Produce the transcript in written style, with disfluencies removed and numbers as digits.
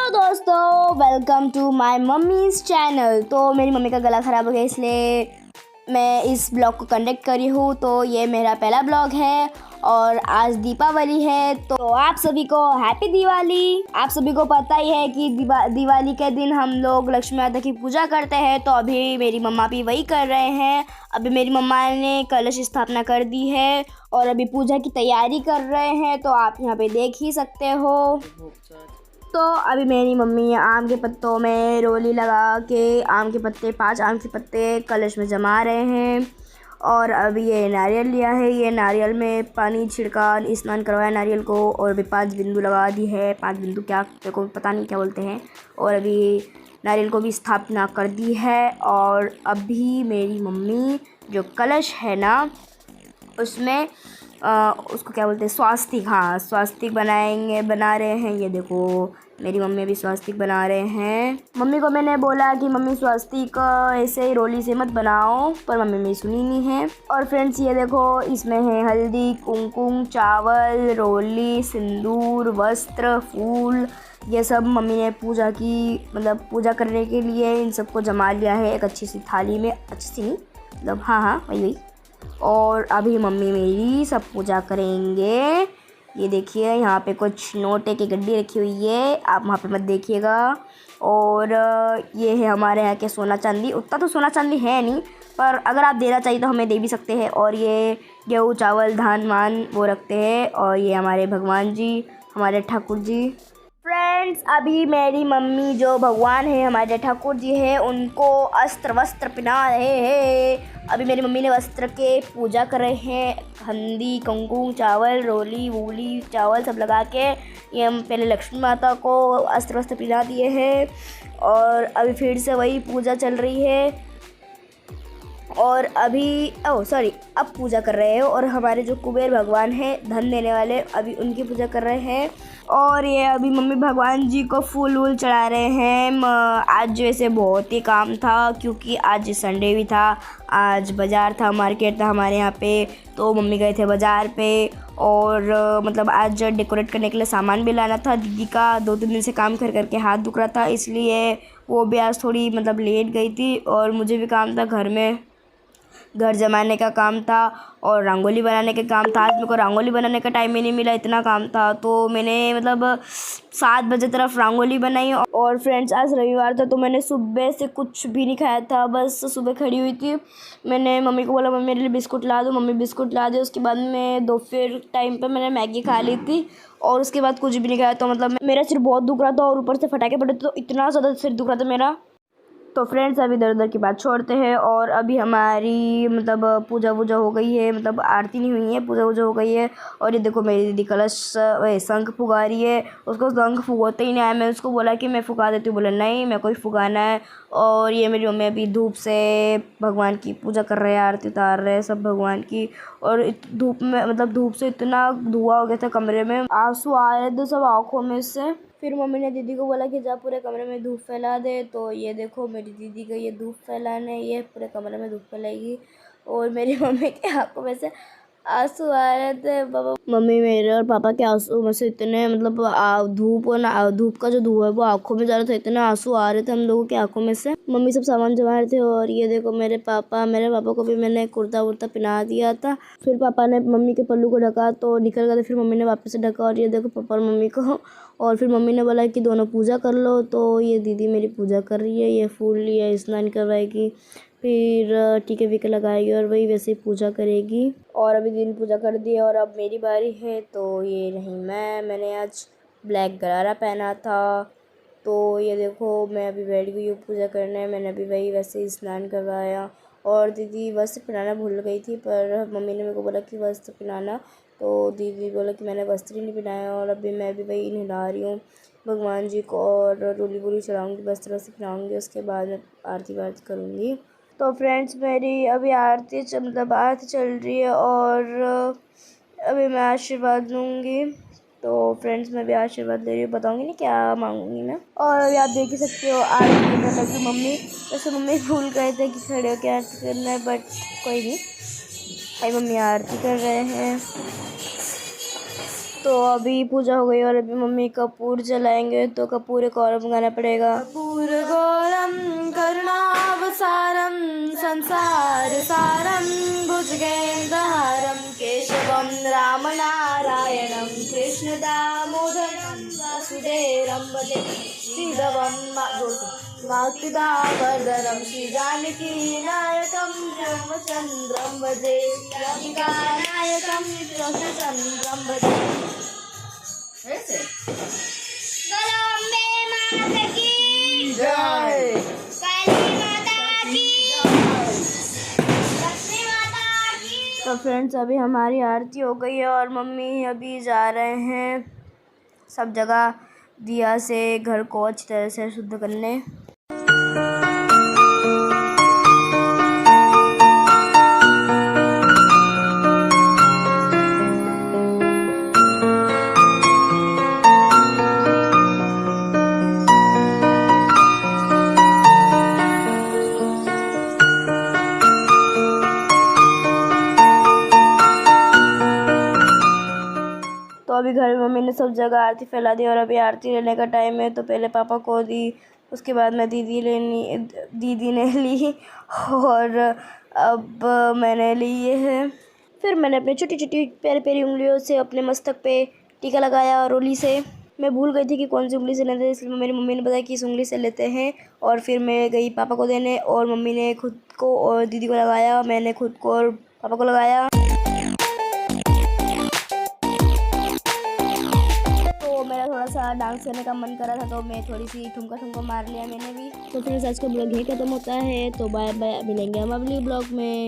दोस्तों, welcome to my mummy's channel. तो मेरी मम्मी का गला ख़राब हो गया, इसलिए मैं इस ब्लॉग को कंडक्ट करी हूँ। तो ये मेरा पहला ब्लॉग है और आज दीपावली है, तो आप सभी को हैप्पी दिवाली। आप सभी को पता ही है कि दिवाली के दिन हम लोग लक्ष्मी माता की पूजा करते हैं। तो अभी मेरी मम्मा भी वही कर रहे हैं। अभी मेरी मम्मा ने कलश स्थापना कर दी है और अभी पूजा की तैयारी कर रहे हैं, तो आप यहाँ पे देख ही सकते हो। तो अभी मेरी मम्मी आम के पत्तों में रोली लगा के आम के पत्ते 5 आम के पत्ते कलश में जमा रहे हैं। और अभी ये नारियल लिया है, ये नारियल में पानी छिड़का स्नान करवाया नारियल को, और अभी 5 बिंदु लगा दी है। 5 बिंदु क्या, मेरे को पता नहीं क्या बोलते हैं। और अभी नारियल को भी स्थापना कर दी है। और अभी मेरी मम्मी जो कलश है ना, उसमें उसको क्या बोलते हैं, स्वास्तिक। हाँ, स्वास्तिक बना रहे हैं। ये देखो मेरी मम्मी भी स्वास्तिक बना रहे हैं। मम्मी को मैंने बोला कि मम्मी स्वास्तिक ऐसे ही रोली से मत बनाओ, पर मम्मी मेरी सुनी नहीं है। और फ्रेंड्स ये देखो, इसमें है हल्दी, कुमकुम, चावल, रोली, सिंदूर, वस्त्र, फूल। ये सब मम्मी ने पूजा की, मतलब पूजा करने के लिए इन सबको जमा लिया है एक अच्छी सी थाली में। अच्छी सी नहीं, मतलब हाँ वही। और अभी मम्मी मेरी सब पूजा करेंगे। ये देखिए यहाँ पे कुछ नोटे की गड्डी रखी हुई है, आप वहाँ पे मत देखिएगा। और ये है हमारे यहाँ के सोना चांदी। उतना तो सोना चांदी है नहीं, पर अगर आप देना चाहिए तो हमें दे भी सकते हैं। और ये गेहूँ चावल धान मान वो रखते हैं। और ये हमारे भगवान जी, हमारे ठाकुर जी। फ्रेंड्स अभी मेरी मम्मी जो भगवान है, हमारे ठाकुर जी है, उनको अस्त्र वस्त्र पहना रहे हैं। अभी मेरी मम्मी ने वस्त्र के पूजा कर रहे हैं। हल्दी, कुमकुम, चावल, रोली वूली चावल सब लगा के ये हम पहले लक्ष्मी माता को अस्त्र वस्त्र पहना दिए हैं। और अभी फिर से वही पूजा चल रही है। और अभी अब पूजा कर रहे हैं। और हमारे जो कुबेर भगवान हैं, धन देने वाले, अभी उनकी पूजा कर रहे हैं। और ये अभी मम्मी भगवान जी को फूल वूल चढ़ा रहे हैं। आज वैसे बहुत ही काम था, क्योंकि आज संडे भी था। आज बाज़ार था, मार्केट था हमारे यहाँ पे, तो मम्मी गए थे बाज़ार पे। और मतलब आज डेकोरेट करने के लिए सामान भी लाना था। दीदी का 2-3 दिन से काम कर करके हाथ दुख रहा था, इसलिए वो भी आज थोड़ी मतलब लेट गई थी। और मुझे भी काम था घर में, घर जमाने का काम था और रंगोली बनाने का काम था। आज मेरे को रंगोली बनाने का टाइम ही नहीं मिला, इतना काम था। तो मैंने मतलब 7 बजे तरफ रंगोली बनाई। और फ्रेंड्स आज रविवार था, तो मैंने सुबह से कुछ भी नहीं खाया था, बस सुबह खड़ी हुई थी। मैंने मम्मी को बोला, मम्मी मेरे लिए बिस्कुट ला दो। मम्मी बिस्कुट ला दे। उसके बाद में दोपहर टाइम पर मैंने मैगी खा ली थी, और उसके बाद कुछ भी नहीं खाया। तो मतलब मेरा सिर बहुत दुख रहा था, और ऊपर से फटाके पड़े थे, तो इतना ज़्यादा सिर दुख रहा था मेरा। तो फ्रेंड्स अभी इधर उधर की बात छोड़ते हैं। और अभी हमारी मतलब पूजा वूजा हो गई है, मतलब आरती नहीं हुई है, पूजा वूजा हो गई है। और ये देखो मेरी दीदी कलश शंख फुगा रही है। उसको शंख फुगाते ही नहीं आया। मैं उसको बोला कि मैं फुगा देती हूँ, बोला नहीं मेरे को ही फुगाना है। और ये मेरी मम्मी अभी धूप से भगवान की पूजा कर रहे हैं, आरती उतार रहे हैं सब भगवान की। और धूप में, मतलब धूप से इतना धुआं हो गया था कमरे में, आंसू आ रहे थे सब आँखों में से। फिर मम्मी ने दीदी को बोला कि जा पूरे कमरे में धूप फैला दे। तो ये देखो मेरी दीदी का ये धूप फैलाने, ये पूरे कमरे में धूप फैलाएगी। और मेरी मम्मी के आंखों में से आंसू आ रहे थे। पापा मम्मी मेरे और पापा के आंसू में से इतने, मतलब धूप का जो धुआं है वो आंखों में जा रहा था, इतने आंसू आ रहे थे हम लोगों के आंखों में से। मम्मी सब सामान जमा रहे थे। और ये देखो मेरे पापा को भी मैंने कुर्ता वुर्ता पहना दिया था। फिर पापा ने मम्मी के पल्लू को ढका, तो निकल गया था। फिर मम्मी ने वापस से ढका। और ये देखो पापा और मम्मी को। और फिर मम्मी ने बोला कि दोनों पूजा कर लो। तो ये दीदी मेरी पूजा कर रही है, ये फूल लिया, स्नान करवाएगी, फिर टीके वीके लगाएगी, और वही वैसे ही पूजा करेगी। और अभी दिन पूजा कर दी, और अब मेरी बारी है। तो ये नहीं, मैंने आज ब्लैक गरारा पहना था। तो ये देखो मैं अभी बैठ गई हूँ पूजा करने। मैंने अभी वही वैसे ही स्नान करवाया। और दीदी वस्त्र पहनाना भूल गई थी, पर मम्मी ने मेरे को बोला कि वस्त्र पहनाना। तो दीदी बोला कि मैंने वस्त्र ही नहीं पहनाया। और अभी मैं भी वही नहला रही हूँ भगवान जी को, और रोली वोली चढ़ाऊँगी, वस्त्र पहनाऊँगी, उसके बाद मैं आरती वारती करूँगी। तो फ्रेंड्स मेरी अभी आरती चल रही है, और अभी मैं आशीर्वाद लूँगी। तो फ्रेंड्स मैं भी आशीर्वाद ले रही हूँ, बताऊँगी नहीं क्या मांगूंगी मैं। और अभी आप देख ही सकते हो आरती करने लगी मम्मी। वैसे मम्मी भूल गए थे कि खड़े होकर आरती करना है, बट कोई नहीं, भाई मम्मी आरती कर रहे हैं। तो अभी पूजा हो गई और अभी मम्मी कपूर जलाएंगे, तो कपूर एक और गाना पड़ेगा। कपूर गौरम करुणावसारम संसार सारम भुजगेन्द्रहारम केशवम राम नारायणम कृष्ण दामोदरम वासुदेवम वन्दे श्रीधवम मातुदावरदरम श्री जानकी नायकम रामचंद्रम भजे राधिका नायकम कृष्णचंद्रम भजे। बोलो अम्बे माता की जय, काली माता की जय, लक्ष्मी माता की। तो फ्रेंड्स अभी हमारी आरती हो गई है और मम्मी अभी जा रहे हैं सब जगह दिया से घर को अच्छी तरह से शुद्ध करने। तो अभी घर में मम्मी ने सब जगह आरती फैला दी और अभी आरती लेने का टाइम है। तो पहले पापा को दी, उसके बाद मैं दीदी ने ली और अब मैंने ली ये है। फिर मैंने अपनी छोटी छोटी प्यारी प्यारी उंगलियों से अपने मस्तक पे टीका लगाया और उंगली से मैं भूल गई थी कि कौन सी उंगली से लेते हैं, इसलिए मेरी मम्मी ने बताया कि इस उंगली से लेते हैं। और फिर मैं गई पापा को देने और मम्मी ने खुद को और दीदी को लगाया, मैंने खुद को और पापा को लगाया। मेरा थोड़ा सा डांस करने का मन कर रहा था तो मैं थोड़ी सी ठुमका मार लिया मैंने भी। तो फिर आज का ब्लॉग यही खत्म होता है। तो बाय बाय, मिलेंगे हम अगले ब्लॉग में।